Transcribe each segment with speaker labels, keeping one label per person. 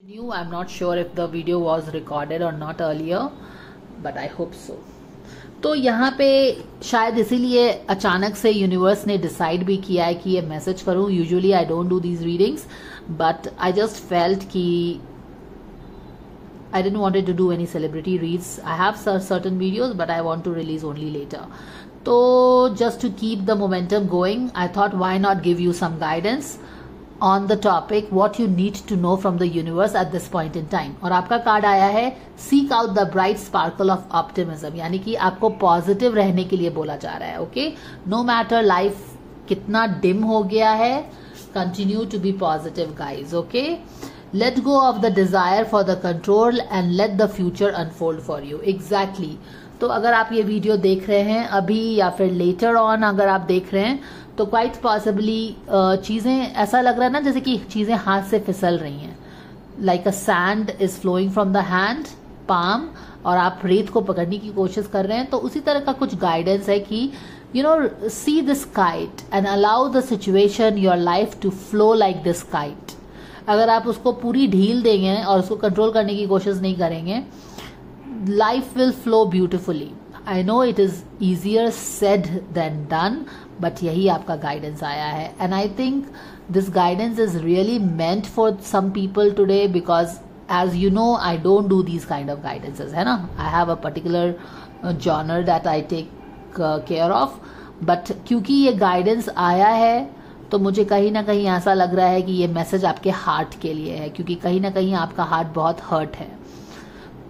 Speaker 1: New, I'm not sure if the video was recorded or not earlier, but I hope so. तो यहाँ पे शायद इसीलिए अचानक से यूनिवर्स ने डिसाइड भी किया है कि ये मैसेज करूँ. Usually I don't do these readings, but I just felt कि I didn't wanted to do any celebrity reads. I have certain videos, but I want to release only later. So just to keep the momentum going, I thought why not give you some guidance on the topic what you need to know from the universe at this point in time. और आपका card आया है seek out the bright sparkle of optimism, यानी कि आपको positive रहने के लिए बोला जा रहा है. ओके, नो मैटर लाइफ कितना डिम हो गया है, continue to be positive guys. Okay, let go of the desire for the control and let the future unfold for you. Exactly. तो अगर आप ये वीडियो देख रहे हैं अभी या फिर लेटर ऑन अगर आप देख रहे हैं तो क्वाइट पॉसिबली चीज़ें ऐसा लग रहा है ना जैसे कि चीज़ें हाथ से फिसल रही हैं. Like a sand is flowing from the hand palm, और आप रेत को पकड़ने की कोशिश कर रहे हैं. तो उसी तरह का कुछ गाइडेंस है कि you know see this kite and allow the situation your life to flow like this kite. अगर आप उसको पूरी ढील देंगे और उसको कंट्रोल करने की कोशिश नहीं करेंगे, life will flow beautifully. I know it is easier said than done, but यही आपका गाइडेंस आया है. And I think this guidance is really meant for some people today, because as you know I don't do these kind of guidances, है ना. I have a particular genre that I take care of, but क्योंकि ये guidance आया है तो मुझे कहीं ना कहीं ऐसा लग रहा है कि ये मैसेज आपके हार्ट के लिए है, क्योंकि कहीं ना कहीं आपका हार्ट बहुत हर्ट है.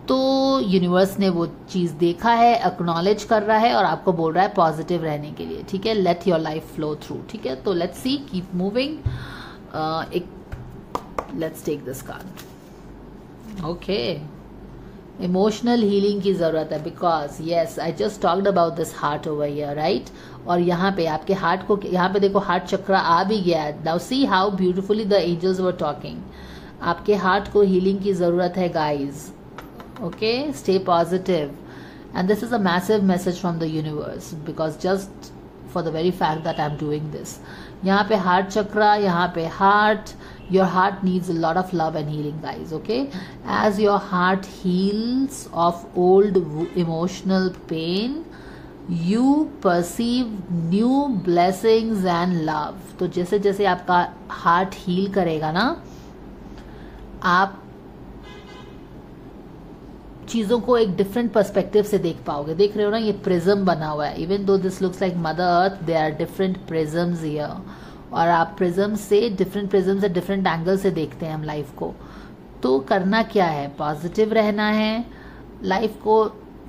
Speaker 1: तो यूनिवर्स ने वो चीज़ देखा है, एक्नॉलेज कर रहा है और आपको बोल रहा है पॉजिटिव रहने के लिए. ठीक है, let your life flow through. ठीक है, तो let's see, keep moving. Let's take this card. Okay, emotional healing की जरूरत है, because yes I just talked about this heart over here, right. और यहाँ पे आपके हार्ट को, यहाँ पे देखो हार्ट चक्र आ भी गया है. Now see how beautifully the angels were talking. आपके हार्ट को हीलिंग की जरूरत है guys. Okay, stay positive and this is a massive message from the universe, because just for the very fact that I am doing this. यहाँ पे heart chakra, यहाँ पे heart. Your heart needs a lot of love and healing, guys. Okay, as your heart heals of old emotional pain, you perceive new blessings and love. तो जैसे जैसे आपका heart heal करेगा ना, आप चीज़ों को एक डिफरेंट पर्सपेक्टिव से देख पाओगे. देख रहे हो ना, ये प्रिज्म बना हुआ है. Even though this looks like mother earth, they are different prisms here. और आप प्रिज्म से डिफरेंट एंगल से देखते हैं हम लाइफ को. तो करना क्या है, पॉजिटिव रहना है, लाइफ को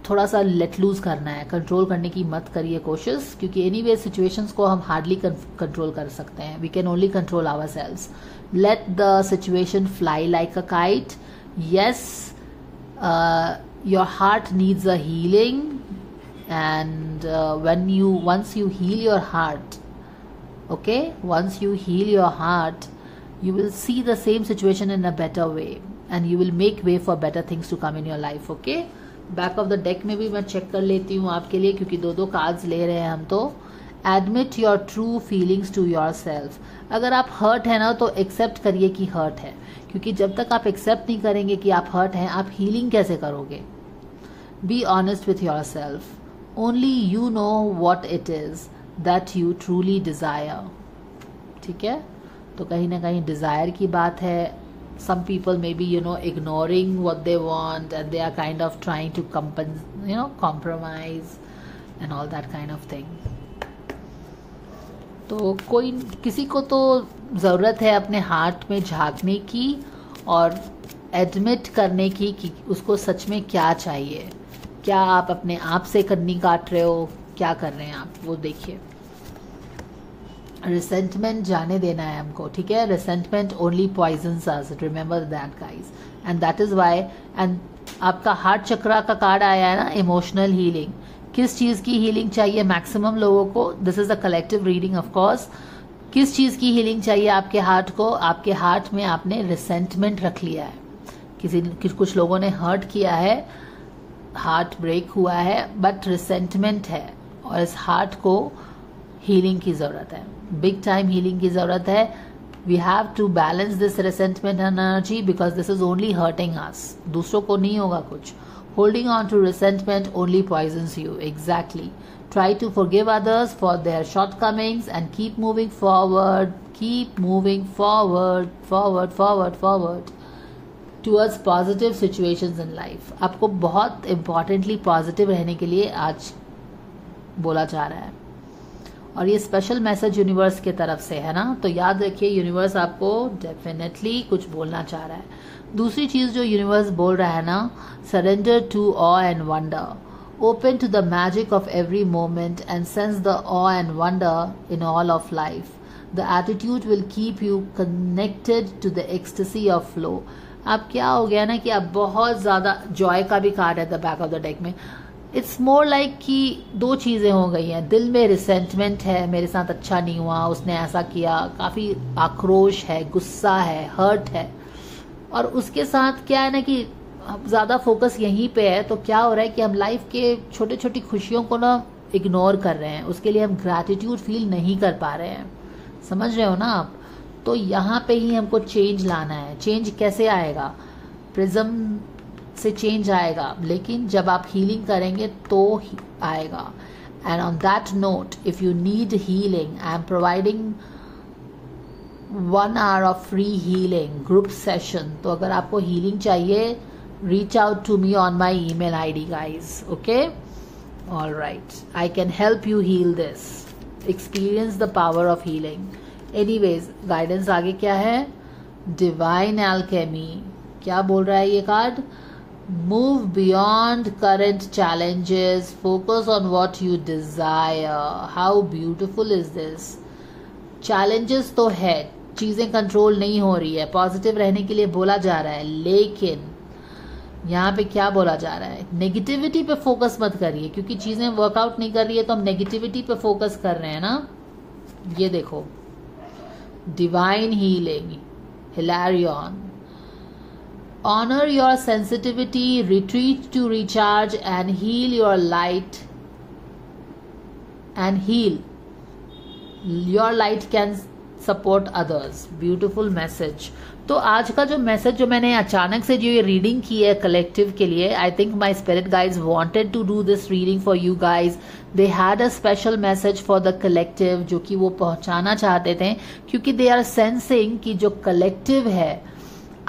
Speaker 1: थोड़ा सा लेट लूज करना है. कंट्रोल करने की मत करिए कोशिश, क्योंकि एनीवे सिचुएशंस को हम हार्डली कंट्रोल कर सकते हैं. We can only control ourselves. Let the situation fly like a kite. Yes, your heart needs a healing, and once you heal your heart, okay, once you heal your heart, you will see the same situation in a better way and you will make way for better things to come in your life. Okay, back of the deck में भी मैं check कर लेती हूँ आपके लिए, क्योंकि दो कार्ड्स ले रहे हैं हम. तो admit your true feelings to your self. अगर आप हर्ट है ना तो एक्सेप्ट करिए कि हर्ट है, क्योंकि जब तक आप एक्सेप्ट नहीं करेंगे कि आप हर्ट हैं, आप हीलिंग कैसे करोगे. B honest with yourself. Only you know what it is that you truly desire. ठीक है, तो कहीं ना कहीं डिज़ायर की बात है. some people may be ignoring what they want and they are kind of trying to compromise and all that kind of thing. तो कोई किसी को तो ज़रूरत है अपने हार्ट में झांकने की और एडमिट करने की कि उसको सच में क्या चाहिए. क्या आप अपने आप से कन्नी काट रहे हो, क्या कर रहे हैं आप, वो देखिए. रिसेंटमेंट जाने देना है हमको. ठीक है, resentment only poisons us, remember that guys. And that is why. And आपका हार्ट चक्रा का कार्ड आया है ना, इमोशनल हीलिंग. किस चीज़ की हीलिंग चाहिए मैक्सिमम लोगों को. This is a collective reading of course. किस चीज़ की हीलिंग चाहिए आपके हार्ट को. आपके हार्ट में आपने रिसेंटमेंट रख लिया है, कुछ लोगों ने हर्ट किया है, हार्ट ब्रेक हुआ है, बट रिसेंटमेंट है. और इस हार्ट को हीलिंग की ज़रूरत है, बिग टाइम हीलिंग की ज़रूरत है. We have to balance this resentment and energy because this is only hurting us. दूसरों को नहीं होगा कुछ. Holding on to resentment only poisons you. Exactly. Try to forgive others for their shortcomings and keep moving forward. Keep moving forward, forward, forward, forward towards positive situations in life. आपको बहुत importantly positive रहने के लिए आज बोला जा रहा है. और ये स्पेशल मैसेज यूनिवर्स के तरफ से है ना, तो याद रखिए यूनिवर्स आपको डेफिनेटली कुछ बोलना चाह रहा है. दूसरी चीज जो यूनिवर्स बोल रहा है ना, surrender to awe and wonder, open to the magic of every moment and sense the awe and wonder in all of life. The attitude will keep you connected to the ecstasy of flow. आप क्या हो गया ना कि आप बहुत ज्यादा, Joy का भी कार्ड है the back of the deck में. इट्स मोर लाइक कि दो चीज़ें हो गई हैं. दिल में रिसेंटमेंट है, मेरे साथ अच्छा नहीं हुआ, उसने ऐसा किया, काफ़ी आक्रोश है, गुस्सा है, हर्ट है. और उसके साथ क्या है ना कि ज़्यादा फोकस यहीं पे है. तो क्या हो रहा है कि हम लाइफ के छोटे छोटी खुशियों को ना इग्नोर कर रहे हैं, उसके लिए हम ग्रैटिट्यूड फील नहीं कर पा रहे हैं. समझ रहे हो ना आप? तो यहाँ पे ही हमको चेंज लाना है. चेंज कैसे आएगा? प्रिज्म से चेंज आएगा, लेकिन जब आप हीलिंग करेंगे तो ही आएगा. And on that note, if you need healing, I am providing 1 hour of free healing group session. तो अगर आपको हीलिंग चाहिए, reach out to me on my email ID guys. Okay, all right, I can help you heal this. Experience the power of healing. Anyways, guidance आगे क्या है? Divine alchemy. क्या बोल रहा है ये card? Move beyond current challenges. Focus on what you desire. How beautiful is this? Challenges तो है, चीजें कंट्रोल नहीं हो रही है, पॉजिटिव रहने के लिए बोला जा रहा है, लेकिन यहाँ पे क्या बोला जा रहा है? नेगेटिविटी पे फोकस मत करिए, क्योंकि चीजें वर्कआउट नहीं कर रही है तो हम नेगेटिविटी पे फोकस कर रहे हैं ना. ये देखो, divine healing, Hilarion. Honor your sensitivity, retreat to recharge and heal your light and heal. Your light can support others. Beautiful message. तो आज का जो मैसेज जो मैंने अचानक से जो ये रीडिंग की है कलेक्टिव के लिए, I think my spirit guides wanted to do this reading for you guys. They had a special message for the collective जो कि वो पहुंचाना चाहते थे, क्योंकि दे आर सेंसिंग कि जो कलेक्टिव है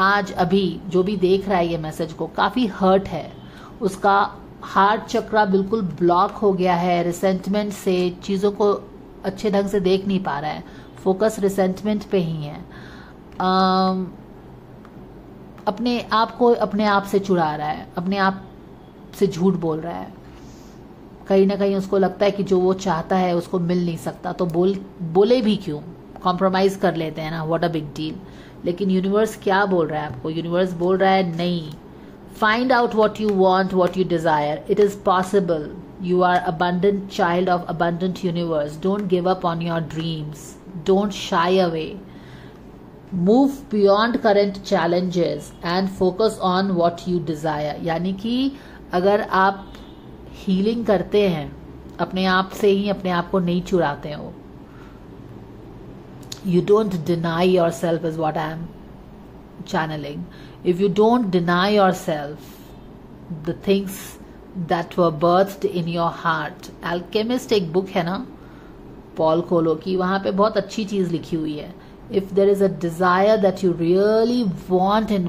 Speaker 1: आज अभी जो भी देख रहा है ये मैसेज को, काफी हर्ट है, उसका हार्ट चक्रा बिल्कुल ब्लॉक हो गया है रिसेंटमेंट से, चीजों को अच्छे ढंग से देख नहीं पा रहा है, फोकस रिसेंटमेंट पे ही है. अपने आप को अपने आप से चुरा रहा है, अपने आप से झूठ बोल रहा है. कहीं ना कहीं उसको लगता है कि जो वो चाहता है उसको मिल नहीं सकता, तो बोले भी क्यों, कॉम्प्रोमाइज कर लेते हैं ना, व्हाट अ बिग डील. लेकिन यूनिवर्स क्या बोल रहा है आपको? यूनिवर्स बोल रहा है नहीं, find out what you want, what you desire. It is possible. You are abundant child of abundant universe. Don't give up on your dreams. Don't shy away. Move beyond current challenges and focus on what you desire. यानी कि अगर आप healing करते हैं अपने आप से ही, अपने आप को नहीं चुराते हो. You don't deny yourself is what I am channeling. If you don't deny yourself the things that were birthed in your heart. Alchemist एक बुक है ना पॉल कोलो की, वहाँ पे बहुत अच्छी चीज़ लिखी हुई है. If there is a desire that you really want in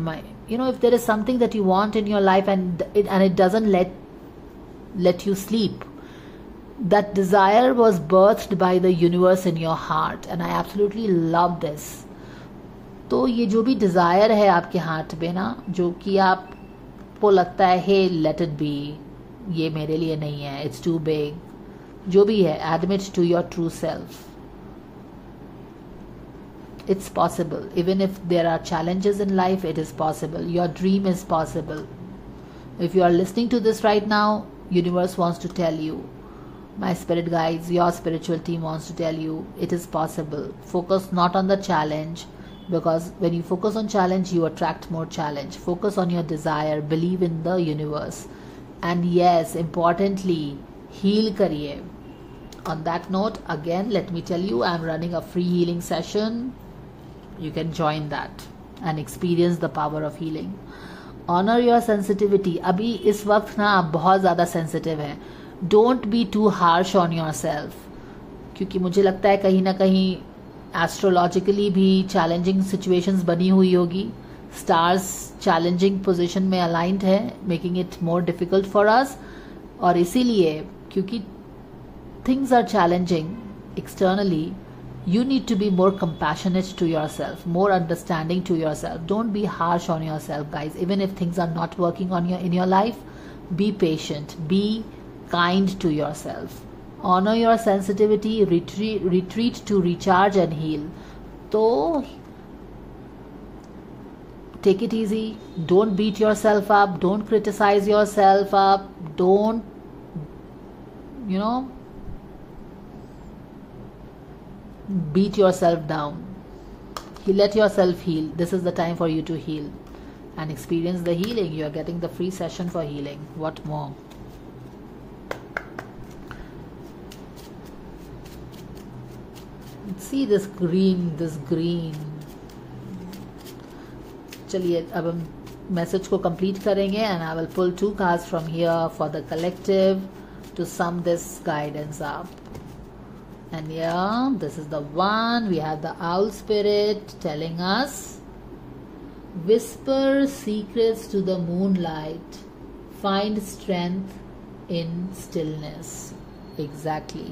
Speaker 1: if there is something that you want in your life and it doesn't let you sleep, that desire was birthed by the universe in your heart, and I absolutely love this. तो ये जो भी desire है आपके heart में ना, जो कि आपको लगता है हे लेट इट बी, ये मेरे लिए नहीं है, इट्स टू बिग, जो भी है, admit to your true self. It's possible. Even if there are challenges in life, it is possible. Your dream is possible. If you are listening to this right now, universe wants to tell you, my spirit guides, your spiritual team wants to tell you, it is possible. Focus not on the challenge, because when you focus on challenge, you attract more challenge. Focus on your desire. Believe in the universe. And yes, importantly, heal kariye. On that note, again, let me tell you, I am running a free healing session You can join that and experience the power of healing. Honor your sensitivity. अभी इस वक्त ना आप बहुत ज़्यादा sensitive हैं. Don't be too harsh on yourself. क्योंकि मुझे लगता है कहीं ना कहीं एस्ट्रोलॉजिकली भी चैलेंजिंग सिचुएशंस बनी हुई होगी. स्टार्स चैलेंजिंग पोजीशन में अलाइंड है, making it more difficult for us. और इसीलिए क्योंकि things are challenging externally, you need to be more compassionate to yourself, more understanding to yourself. Don't be harsh on yourself, guys. Even if things are not working on in your life, be patient, be kind to yourself. Honor your sensitivity, retreat to recharge and heal. So take it easy. Don't beat yourself up. Don't criticize yourself up. Don't, beat yourself down. Let yourself heal. This is the time for you to heal and experience the healing. You are getting the free session for healing. What more? See this green. चलिए अब हम message को complete करेंगे and I will pull 2 cards from here for the collective to sum this guidance up. And yeah, this is the one. We have the owl spirit telling us, whisper secrets to the moonlight, find strength in stillness. Exactly.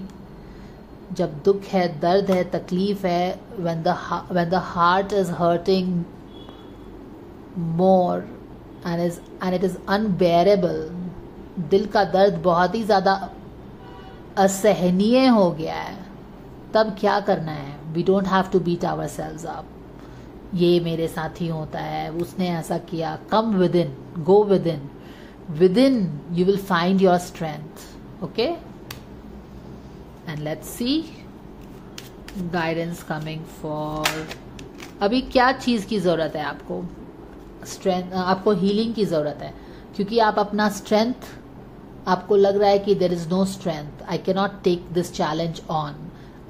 Speaker 1: जब दुख है, दर्द है, तकलीफ है, when the heart is hurting more and it is unbearable, दिल का दर्द बहुत ही ज़्यादा असहनीय हो गया है, तब क्या करना है? We don't have to beat our selves up. ये मेरे साथ ही होता है, उसने ऐसा किया. Come within, go within you will find your strength. Okay, and let's see guidance coming for. अभी क्या चीज़ की ज़रूरत है आपको? स्ट्रेंथ, आपको हीलिंग की ज़रूरत है, क्योंकि आप अपना स्ट्रेंथ, आपको लग रहा है कि there is no strength, I can not take this challenge on,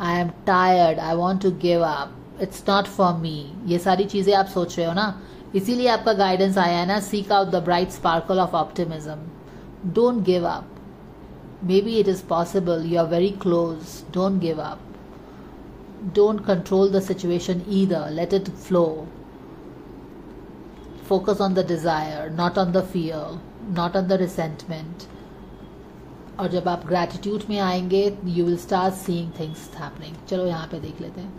Speaker 1: I am tired, I want to give up, it's not for me. ये सारी चीज़ें आप सोच रहे हो ना, इसीलिए आपका गाइडेंस आया है ना, seek out the bright sparkle of optimism. Don't give up. Maybe it is possible, you are very close. Don't give up. Don't control the situation either, let it flow. Focus on the desire, not on the fear, not on the resentment. और जब आप gratitude में आएंगे, you will start seeing things happening. चलो यहाँ पे देख लेते हैं.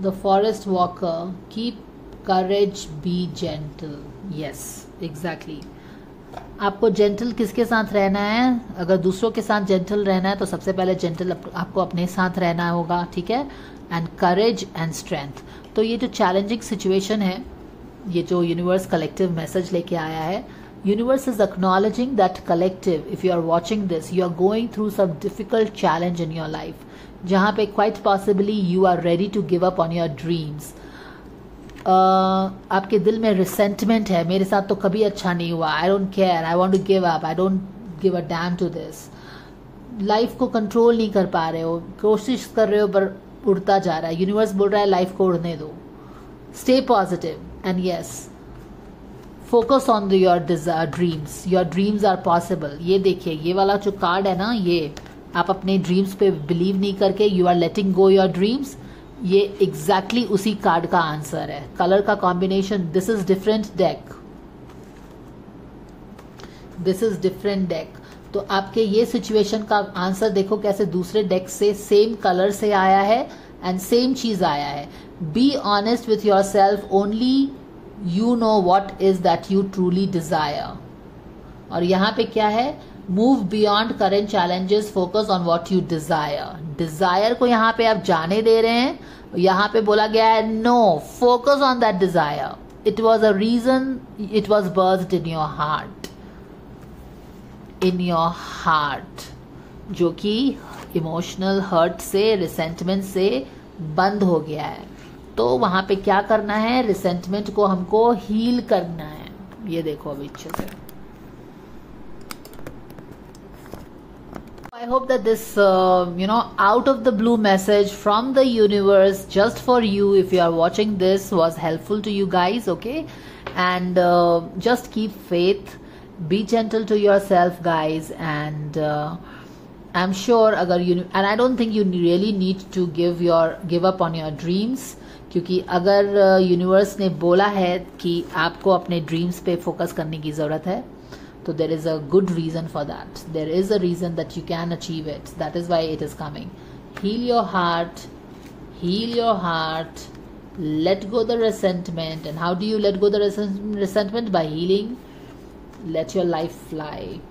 Speaker 1: The forest walker, keep courage, be gentle. Yes, exactly. आपको gentle किसके साथ रहना है? अगर दूसरों के साथ gentle रहना है तो सबसे पहले gentle आपको अपने साथ रहना होगा, ठीक है? And courage and strength. तो ये जो challenging situation है, ये जो यूनिवर्स कलेक्टिव मैसेज लेके आया है, universe is acknowledging that collective, if you are watching this, you are going through some difficult challenge in your life, जहाँ पे quite possibly you are ready to give up on your dreams. आपके दिल में resentment है, मेरे साथ तो कभी अच्छा नहीं हुआ, I don't care, I want to give up, I don't give a damn to this. Life को कंट्रोल नहीं कर पा रहे हो, कोशिश कर रहे हो पर उड़ता जा रहा है. यूनिवर्स बोल रहा है लाइफ को उड़ने दो. Stay positive. And yes, focus on your dreams. Your dreams are possible. ये देखिए, ये वाला जो कार्ड है ना, ये आप अपने ड्रीम्स पे बिलीव नहीं करके you are letting go your dreams, ये एग्जैक्टली उसी कार्ड का आंसर है. कलर का combination, this is different deck, this is different deck. तो आपके ये सिचुएशन का आंसर देखो कैसे दूसरे डेक से सेम कलर से आया है एंड सेम चीज आया है. Be honest with yourself, only you know what is that you truly desire. और यहाँ पे क्या है? Move beyond current challenges, focus on what you desire. Desire को यहाँ पे आप जाने दे रहे हैं. यहाँ पे बोला गया है no, focus on that desire. It was a reason, it was birth in your heart, in your heart, जो कि इमोशनल हर्ट से, रिसेंटमेंट से बंद हो गया है. तो वहां पे क्या करना है? रिसेंटमेंट को हमको हील करना है. ये देखो अभी अच्छे से I hope that this, out of the blue message from the universe just for you, if you are watching this, was helpful to you guys, okay? And just keep faith, be gentle to yourself, guys, and I'm sure and I don't think you really need to give up on your dreams, क्योंकि अगर universe ने बोला है कि आपको अपने dreams पे focus करने की ज़रूरत है, so there is a good reason for that. There is a reason that you can achieve it. That is why it is coming. Heal your heart. Heal your heart. Let go the resentment. And how do you let go the resentment? By healing. Let your life fly.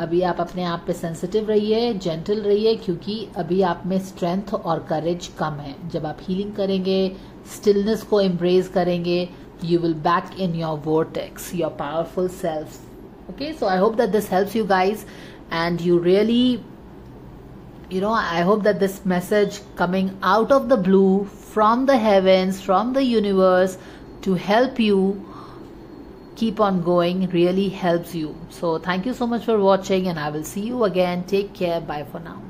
Speaker 1: अभी आप अपने आप पे sensitive रहिए, gentle रहिए, क्योंकि अभी आप में स्ट्रेंथ और करेज कम है. जब आप हीलिंग करेंगे, स्टिलनेस को एम्ब्रेस करेंगे, you will back in your vortex, your powerful self. Okay, so I hope that this helps you guys, and you really, I hope that this message coming out of the blue from the heavens, from the universe, to help you keep on going really helps you. So thank you so much for watching, and I will see you again. Take care. Bye for now.